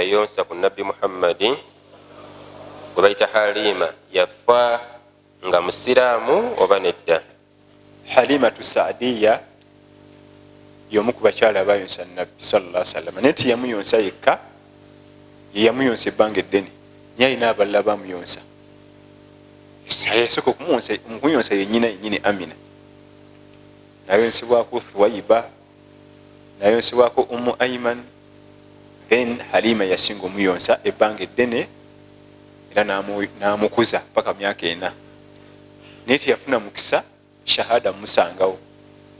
yayonsa ku nabbi Muhammadi gwe bayita Halima yafa nga musiraamu oba nedda? Halimatu Saadiya y'omu ku bakyala abayonsa nabbi sallallahu alaihi wasallam, naye tiyamuyonsa yekka, ye yamuyonsa ebbanga eddene, naye alina abalala bamuyonsa. Yasooka okumuyonsa yennyini Amina, nayonsebwako Thuwaiba, nayonsebwako Ummu Ayman, then Halima yasinga omuyonsa ebbanga eddene era n'amukuza paka myaka 4, naye teyafuna mukisa shahada musangawo.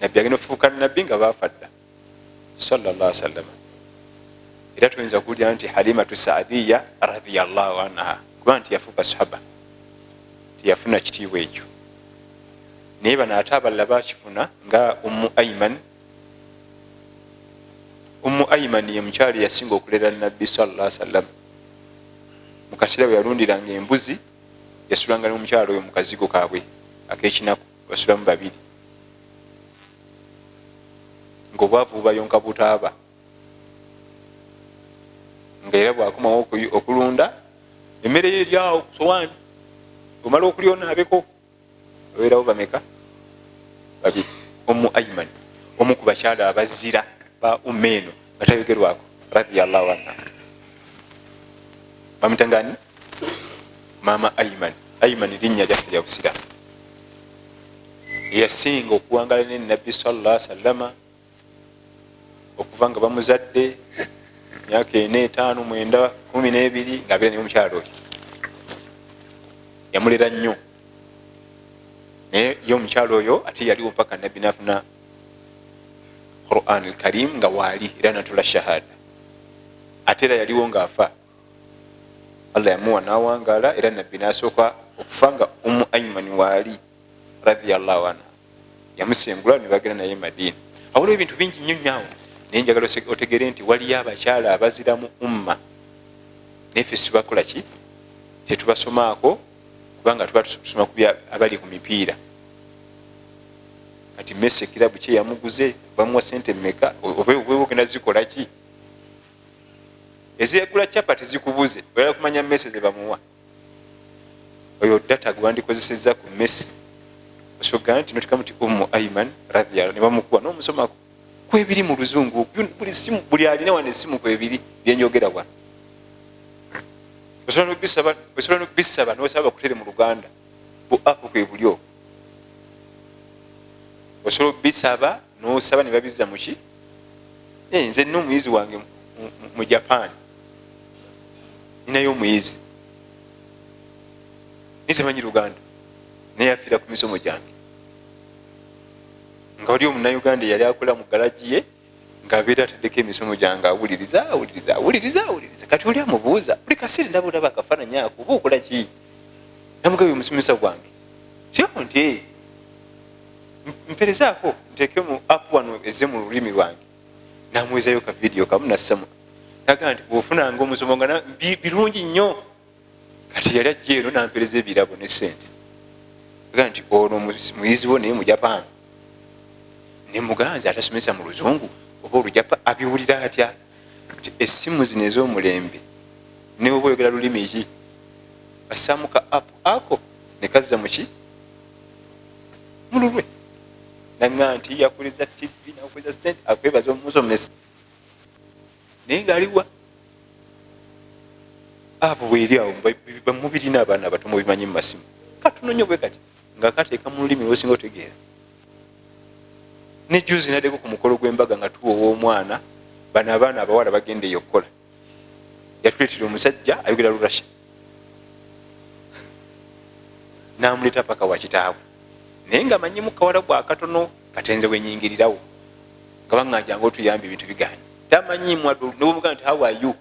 Nabbi agenda okufuuka nabbi nga baafa dda sallallahu alaihi wasallam. Era tuyinza kuwulira nti Halimatu Saadiya radhiyallahu anha kuba nti yafuuka sahaba, teyafuna kitiibwa ekyo. Naye bano ate abalala bakifuna nga Ummu Ayman. Ummu Ayman ye mukyali yasinga okulera nabbi sallallahu alaihi wasallam. Mu kaseera bwe yalundiranga embuzi yasulanga n'omukyalo oyo mu kazigo kaabwe ak'ekinaku, basulamu babiri, ng'obwavu bubayonka butaaba, nga era bwakomawo okulunda emmere ye eryawo ku sowaani, omala okulya onaabeko, obeerawo bameka? Babiri. Ummu Ayman omu ku bakyala abazira ba Ummeeno batayogerwako radhiyallahu anha. Bamutangani Mama Ayman. Ayman linnya lyaffe lya busiraamu. Yasinga okuwangala ne nabbi sallallahu alaihi wasallam okuva nga bamuzadde myaka 4, 5, 9, 12 ng'abeera naye omukyalo oyo. Yamulera nnyo. Naye ye omukyalo oyo ate yaliwo mpaka nabbi n'afuna Quran al-Karim nga waali era natula shahada. Ate era yaliwo ng'afa. Allah yamuwa n'awangaala era nabbi n'asooka okufa nga Ummu Ayman waali radhiyallahu anha. Yamusengula ne bagenda naye Madina. Awaliwo ebintu bingi nnyo nnyo awo, naye njagala otegere nti waliyo abakyala abazira mu umma, naye ffe tubakola ki? Tetubasomaako kubanga tuba tusoma ku abali ku mipiira. Kati Messi ekirabu kye yamuguze bamuwa sente mmeka? Oba ogenda zikola ki? Eziyagula capati zikubuze oyala kumanya Messi ze bamuwa. Oyo data gwandikozesezza ku Messi. Osoga nti notika muti Ummu Ayman radhiyallahu ne bamukuwa n'omusomako kwebiri mu luzungu, buli alina wane essimu kwebiri byenjogera wano. Osobola n'okubisaba n'osaba kutere mu Luganda bu apu kwebulyo. Osobola okubisaba n'osaba ne babizza mu ki? Nze nno omuyizi wange mu Japan, ninayo omuyizi naye tamanyi Luganda, naye afiira ku misomo gyange. Nga wali omunnayuganda yali akola mu galaji ye ng'abeera ataddeko emisomo gyange awuliriza. Kati oli amubuuza buli kaseera ndabulaba akafaananyi ako, oba okola ki? Namugaba omusomesa gwange kyo nti mperezaako nteeke mu apu wano ezze mu lulimi lwange. Namuwezayo ka vidiyo kamu nassamu. Nagaa nti bw'ofunanga omusomo nga birungi nnyo. Kati yali ajja eno nampereza ebirabo ne sente. Nagaa nti ono muyizi wo naye mu Japan. Ne muganza atasomesa mu Luzungu oba Olujapa abiwulira atya? Nti essimu zino ez'omulembe ne oba oyogera lulimi ki? Assaamu ka apu ako ne kazza mu ki? Mu lulwe. Nagaa nti yakuliza TV nakuliza sente akwebaza omusomesa. Naye ng'aliwa abo bweri awo bamubirina abaana abato mubimanyi mu masimu. Katuno bwe kati ng'akateeka mu lulimi lwosinga otegeera. Ne juzi naddeko ku mukolo gw'embaga nga tuwowa omwana, bano abaana abawala bagenda eyo okukola. Yatuleetera omusajja ayogera Lurasha. N'amuleeta paka wa kitaabwe. Naye ng'amanyimu kawala gwa katono katenze wenyingirirawo. Nga baŋŋanja ng'otuyamba ebintu biganye. Tamanyimu adu n'obuga nti how are you?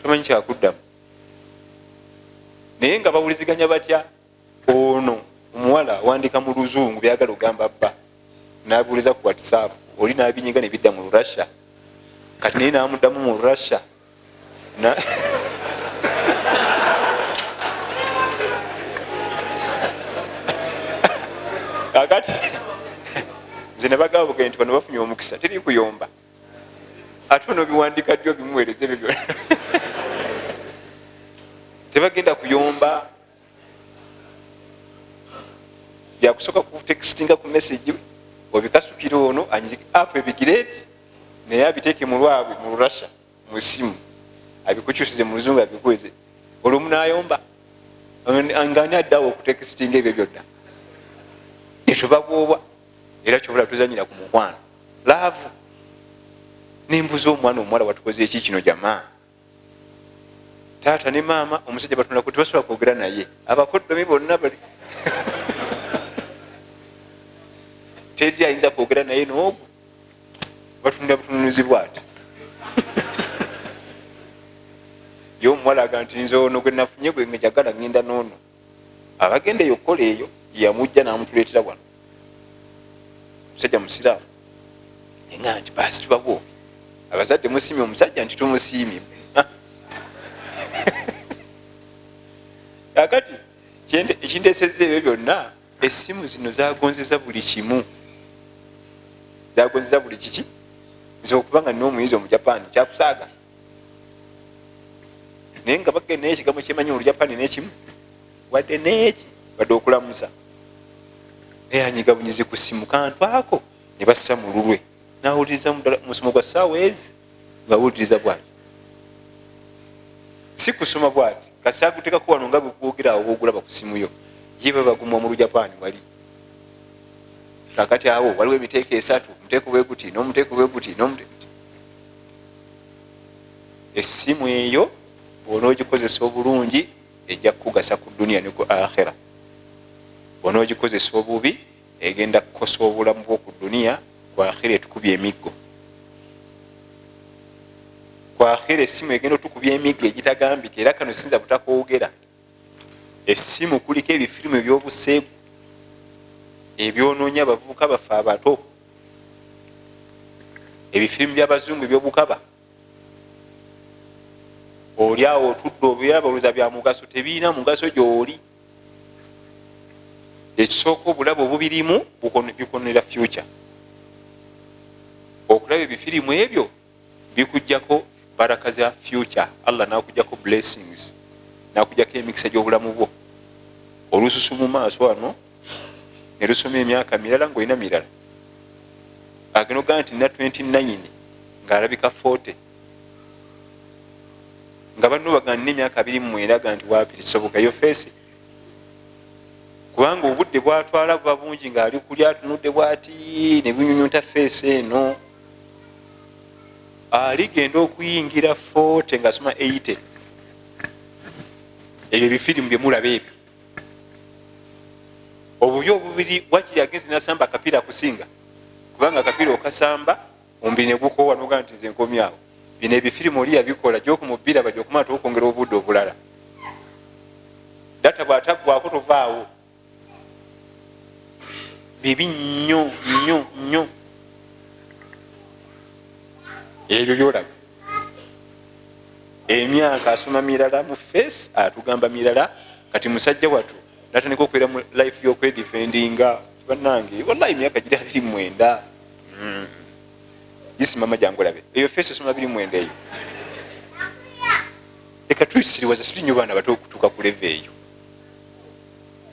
Tamanyi kyakuddamu. Naye nga bawuliziganya batya? Ono omuwala awandiika mu Luzungu byagala ogamba bba. N'abuuliza ku WhatsApp, oli n'abinyiga ne bidda mu Lurasha. Kati naye n'amuddamu mu Lurasha. Kakati nze ne bagamba nti bano bafunye omukisa teri kuyomba. Ate ono biwandika ddyo bimuweereza ebyo byonna. tebagenda kuyomba byakusoka ku textinga ku message obikasukira ono app ebigireti naye abiteeke mu lwabwe mu Russia mu simu abikukyusize mu luzungu abikweze olumu nayomba ngani addawo ku textinga ebyo byonna netubagobwa era kyobula tuzanyira ku mukwano laavu nimbuza omwana omuwala watukoze eki kino jamaa taata ne maama omusajja batunda ku tebasobola kwogera naye abakoddomi bonna bali teri ayinza kwogera naye n'ogwo batunda butunuzibwa ati yo omuwala aga nti nze ono gwe nafunye gwe njagala ngenda noono abagenda eyo okukola eyo yamujja n'amutuleetera wano omusajja musiraamu nga nti baasi tubaboobi abazadde musiimye omusajja nti tumusiimye kakati ekinteesezza ebyo byonna essimu zino zagonzeza buli kimu zagonzeza buli kiki nze okubanga nina omuyizi omujapani kyakusaaga naye nga bagenda naye ekigambo kyemanyi olujapani nekimu wadde neeki wadde okulamusa naye anyiga bunyizi ku ssimu kantu ako ne bassa mu lulwe nawuliriza musomo gwa ssaawa ezi ngawuliriza bwati si kusoma bwati kasaagutekako wano nga bwegwogerawo bwogulaba ku simu yo ye babagumwa mu lujapani wali kakati awo waliwo emiteeko esatu omuteeko bwe guti n'omuteeko bwe guti essimu eyo bw'onoogikozesa obulungi ejja kukugasa ku duniya ne ku akhera bw'onoogikozesa obubi egenda kukosa obulamu bw'oku duniya ku akhera etukubya emiggo ku akhera essimu egenda otukubya emiggo egitagambika era kano sinza butakoogera essimu kuliko ebifirimu ebyobuseegu ebyonoonya abavubuka bafe abato ebifirimu by'abazungu ebyobukaba oli awo otudde obyabalooza bya mugaso tebiina mugaso gy'oli ekisooka obulabo obubirimu bikonera future okulaba ebifirimu ebyo bikujjako baraka za future Allah nakujjako blessings nakujjako emikisa gy'obulamu bwo olususu mu maaso wano ne lusoma emyaka mirala ng'olina mirala ageno gaa nti nina 29 ng'alabika 40 nga banno baga nina emyaka 29 ga nti waapi tisoboka yo feesi kubanga obudde bwatwala buba bungi ng'ali kuli atunudde bwati ne bunyunyunta feesi eno aligenda okuyingira 40 ng'asoma 80 ebyo ebifirimu bye mulaba ebyo obubi obubiri wakiri agenzi nasamba akapiira akusinga kubanga akapiira okasamba omubiri ne gukoowa noga nti nze nkomye awo bino ebifirimu oli yabikola gyokumubbira bajja okumala tokwongera obudde obulala data bw'ataggwako tovaawo bibi nnyo nnyo nnyo ebyo byolaba emyaka asoma mirala mu feesi atugamba mirala kati musajja watu natandika okwera mu life y'okwedifendinga bannange wallahi emyaka giri 29 isi mama jangu labe eyo feesi esoma 29 eyo leka tuyisiriwaza siri nnyo baana bato okutuuka ku leve eyo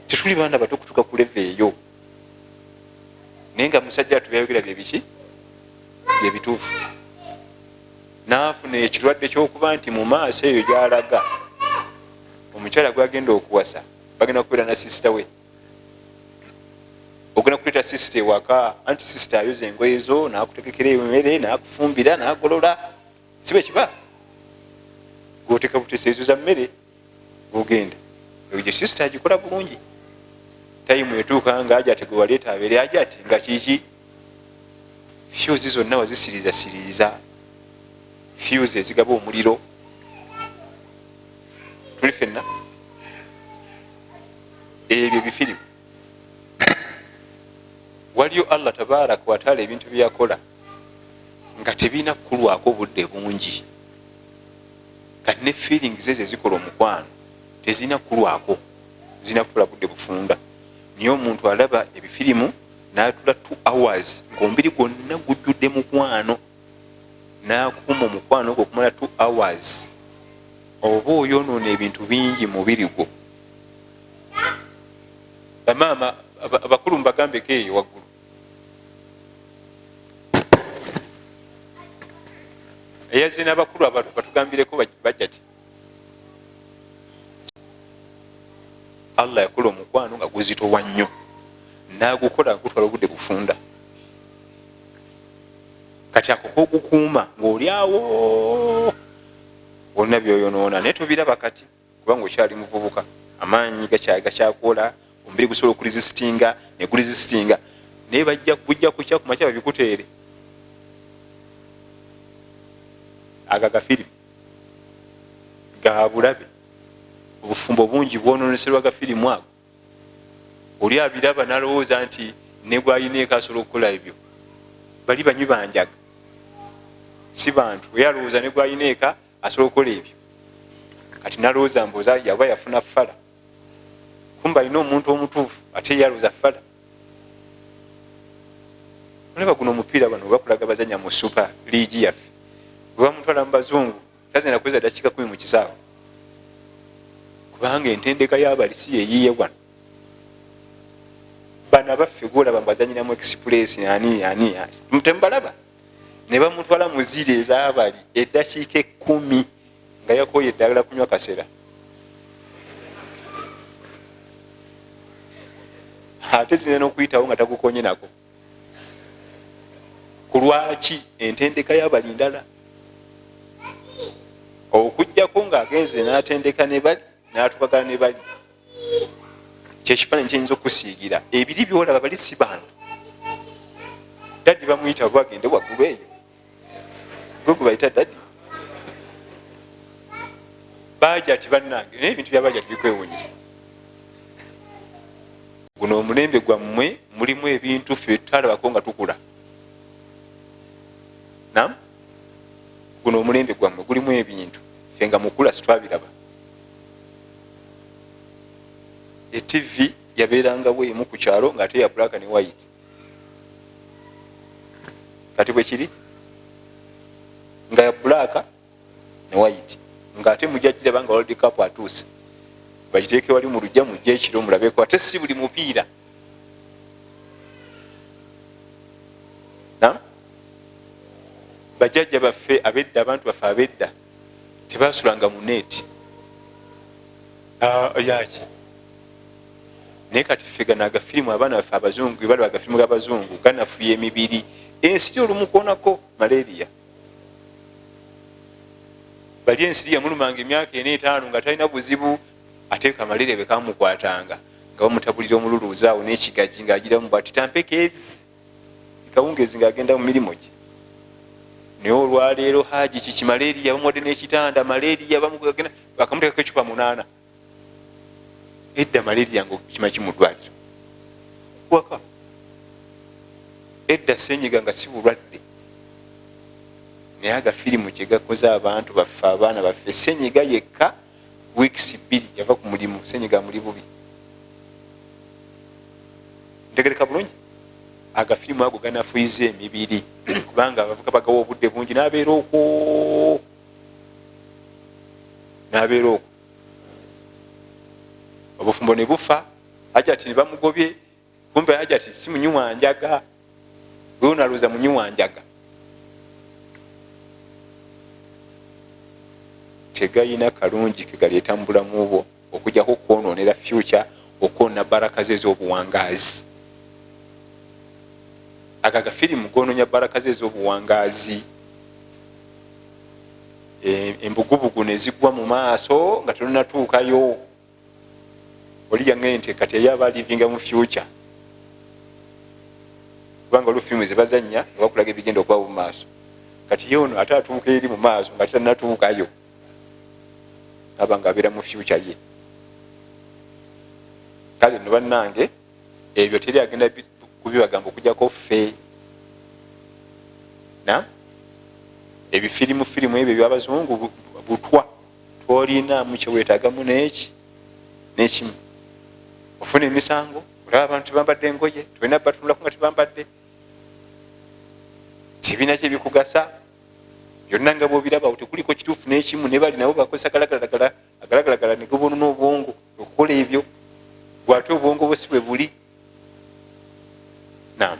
tetuli baana bato okutuuka ku leve eyo naye nga musajja atubyayogera byebiki byebituufu naafuna ekirwadde ky'okuba nti mu maaso eyo gyalaga omukyala gwagenda okuwasa bagenda kubeera na sisita we ogenda kuleeta sisita ewaka anti sisita ayoza engoye zo nakutegekera emmere nakufumbira nagolola sibe kiba goteka buteeseezo za mmere ogenda egye sisita agikola bulungi tayimu etuuka nga aja ate waleeta abeere aja ati nga kiki fyuzi zonna wazisirizasiriza fyuzi ezigaba omuliro tuli fenna ebyo bifirimu waliyo Allah tabaraka wataala ebintu byakola nga tebiina kukulwako obudde bungi kati ne feelings ezo ezikola omukwano tezirina kukulwako zirina kukola budde bufunda niye omuntu alaba ebifirimu n'atula 2 hours ng'omubiri gwonna gujjudde mukwano n'akuuma omukwano ogwo okumala 2 hours oba oyonoona ebintu bingi mubiri gwo. Bamaama abakulu mbagambeko eyo waggulu, eyazze n'abakulu abantu batugambireko bajja ti Allah yakola omukwano nga guzitowa nnyo nagukola gutwala obudde bufunda. Kati ako kogukuuma ng'olyawo olina byoyonoona naye tobiraba kati kubanga okyali muvubuka, amaanyi gakyakola, omubiri gusobola okurizisitinga negulizisitinga, naye bujja kukya ku makya babikuteere. Aga gafirimu ga bulabe, obufumbo bungi bwononeserwa gafirimu ago. Oli abiraba nalowooza nti ne gwayineeko asobola okukola ebyo. Bali banywi banjaga, si bantu. Oyo alowooza ne gwayineeka asobola okukola ebyo, kati nalowooza mbooza yaba yafuna ffala. Kumba alina omuntu omutuufu ate yalowooza ffala. Olaba guno omupiira bano bakulaga bazanya mu super league yaffe, bwe bamutwala mu bazungu tazina kweza dakiika 10 mu kisaawe, kubanga entendeka y'abali si yeyiye wano. Bano abaffe gwolaba mbazanyiramu express ani tembalaba, ne bamutwala mu ziri ez'abali eddakiika 10 nga yakoye eddagala kunywa kasera. Ate zina n'okuyitawo nga tagukonye nako. Ku lwaki? Entendeka y'abali ndala. Okujjako ng'agenze n'atendeka ne bali n'atukagala ne bali, kyekifaananyi kyenyinza okusiigira. Ebiri byolaba bali si bantu. Daddi bamuyita bwagende waggulu eyo, gwe bayita daddi. Bajati bannange, naye ebintu byabajati bikwewuunyisa. Guno omulembe gwammwe mulimu ebintu ffe tutaalabako nga tukula. Nam? Guno omulembe gwammwe gulimu ebintu ffe nga mukula sitwabiraba. TV yabeerangawo emu ku kyalo ng'ate ya black ne white. Kati bwe kiri nga ya black ne white, ng'ate mujjagiraba nga World Cup atuuse, bagiteeke wali mu lujja mujja ekiro mulabeko. Ate si buli mupiira. Bajjajja baffe abedda, abantu baffe abedda tebasulanga mu neeti yaki. Naye kati ffe gano agafirimu abaana baffe abazungu bwe balaba agafirimu g'abazungu ganafuya emibiri. Ensiri olumu kwonako malaria. Bali ensiri yamulumanga emyaka 4 5 nga talina buzibu, ateeka malaria bekamukwatanga nga bamutabulira omululuuza awo n'ekigaji ng'agiramu bwati tampekezi kawungezi ng'agenda mu mirimu gye. Naye olwaleero haji kiki malaria bamuwadde n'ekitanda malaria bakamuteekako ecupa 8. Edda malaria ngo kima kimuddwaliro waka. Edda senyiga nga si bulwadde. Naye agafirimu kye gakoze abantu baffe abaana baffe, senyiga yekka weeks 2 yava ku mulimu, senyiga muli bubi. Ntegereka bulungi. Agafirimu ago ganafuyiza emibiri kubanga abavuka bagawa obudde bungi n'abeera okwo. Obufumbo ne bufa, Hajati ne bamugobye, kumbe Hajati si munywanjaga, gwe onalooza munywanjaga. Tegayina kalungi ke galeeta mu bulamu bwo okujjako okwonoonera future, okwonoona baraka ze ez'obuwangaazi. Aga gafirimu goononya baraka ze ez'obuwangaazi. Embugubugu ne zigwa mu maaso nga tonnatuukayo. Oli yange kati yaba livinga mu future. Kubanga olufirimu ze bazannya bakulaga ebigenda okuba mu maaso. Kati yono ate atuuka eri mu maaso nga tannatuukayo. Abanga abeera mu future ye. Kale no bannange ebyo teri agenda kubibagamba okujjako ffe. Ebifirimu ebyo by'abazungu butwa tolinamu kyeweetaagamu n'ekimu. Ofuna emisango, olaba abantu tebambadde engoye, tulina batunulako nga tebambadde. Tebina kye bikugasa. byonna nga bwobiraba tekuliko kituufu n'ekimu ne bali nabo bakozesa agalagalagala ne gubonona obwongo okukola ebyo gwate obwongo bwe si bwe buli. Naam.